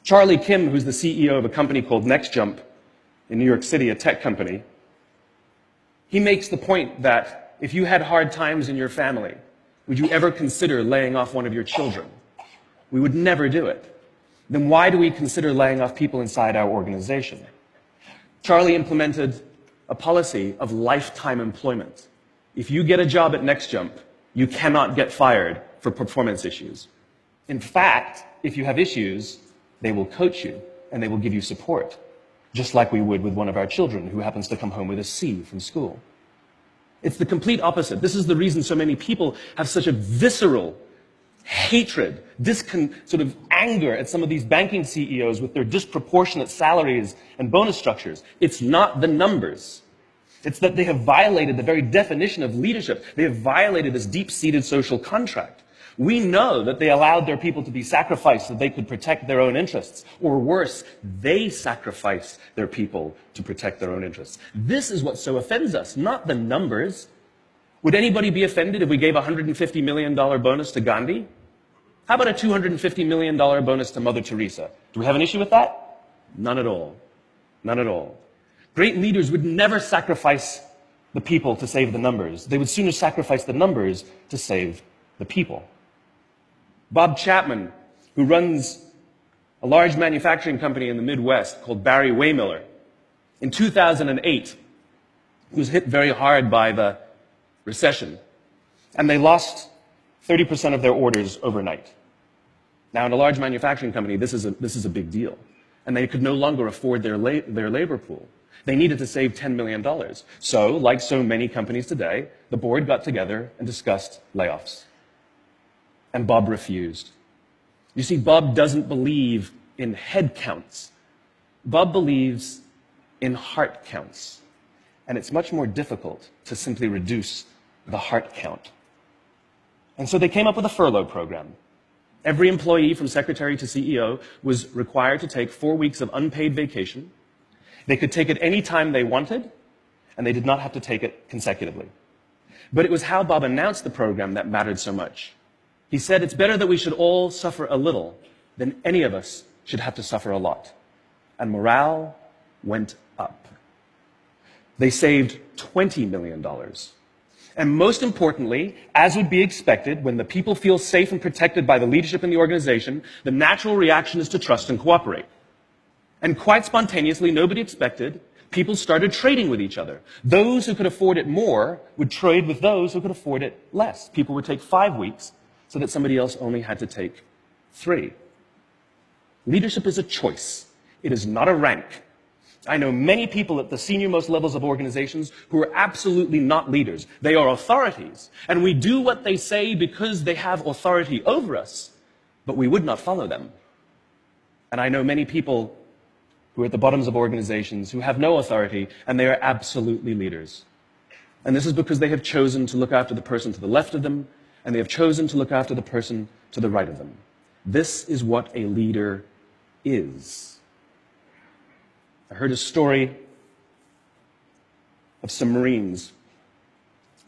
Charlie Kim, who's the CEO of a company called NextJump in New York City, a tech company, he makes the point that if you had hard times in your family, would you ever consider laying off one of your children? We would never do it. Then why do we consider laying off people inside our organization? Charlie implemented a policy of lifetime employment. If you get a job at NextJump, you cannot get fired for performance issues. In fact, if you have issues, they will coach you and they will give you support, just like we would with one of our children who happens to come home with a C from school. It's the complete opposite. This is the reason so many people have such a visceral hatred, sort of anger at some of these banking CEOs with their disproportionate salaries and bonus structures. It's not the numbers. It's that they have violated the very definition of leadership. They have violated this deep-seated social contract. We know that they allowed their people to be sacrificed so they could protect their own interests. Or worse, they sacrificed their people to protect their own interests. This is what so offends us, not the numbers. Would anybody be offended if we gave a $150 million bonus to Gandhi? How about a $250 million bonus to Mother Teresa? Do we have an issue with that? None at all. None at all. Great leaders would never sacrifice the people to save the numbers. They would sooner sacrifice the numbers to save the people. Bob Chapman, who runs a large manufacturing company in the Midwest called Barry-Wehmiller, in 2008, he was hit very hard by the recession, and they lost 30% of their orders overnight. Now, in a large manufacturing company, this is a big deal, and they could no longer afford their labor pool. They needed to save $10 million. So, like so many companies today, the board got together and discussed layoffs. And Bob refused. You see, Bob doesn't believe in head counts. Bob believes in heart counts. And it's much more difficult to simply reduce the heart count. And so they came up with a furlough program. Every employee from secretary to CEO was required to take 4 weeks of unpaid vacation. They could take it any time they wanted, and they did not have to take it consecutively. But it was how Bob announced the program that mattered so much. He said, it's better that we should all suffer a little than any of us should have to suffer a lot. And morale went up. They saved $20 million. And most importantly, as would be expected, when the people feel safe and protected by the leadership in the organization, the natural reaction is to trust and cooperate. And quite spontaneously, nobody expected, people started trading with each other. Those who could afford it more would trade with those who could afford it less. People would take 5 weeks so that somebody else only had to take 3. Leadership is a choice. It is not a rank. I know many people at the senior-most levels of organizations who are absolutely not leaders. They are authorities, and we do what they say because they have authority over us, but we would not follow them. And I know many people who are at the bottoms of organizations who have no authority, and they are absolutely leaders. And this is because they have chosen to look after the person to the left of them, and they have chosen to look after the person to the right of them. This is what a leader is. I heard a story of some Marines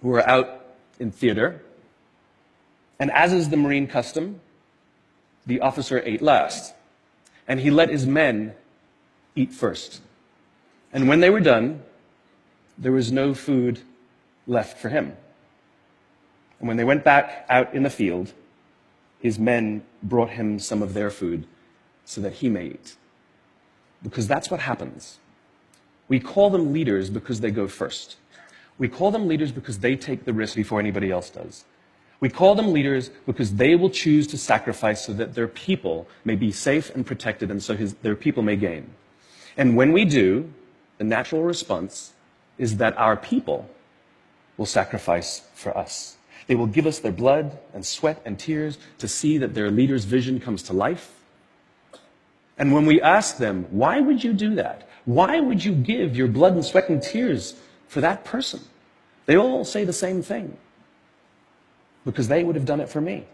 who were out in theater, and as is the Marine custom, the officer ate last, and he let his men eat first. And when they were done, there was no food left for him. And when they went back out in the field, his men brought him some of their food so that he may eat. Because that's what happens. We call them leaders because they go first. We call them leaders because they take the risk before anybody else does. We call them leaders because they will choose to sacrifice so that their people may be safe and protected and so their people may gain. And when we do, the natural response is that our people will sacrifice for us. They will give us their blood and sweat and tears to see that their leader's vision comes to life. And when we ask them, why would you do that? Why would you give your blood and sweat and tears for that person? They all say the same thing. Because they would have done it for me.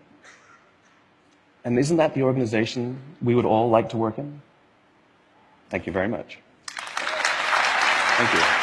And isn't that the organization we would all like to work in? Thank you very much. Thank you.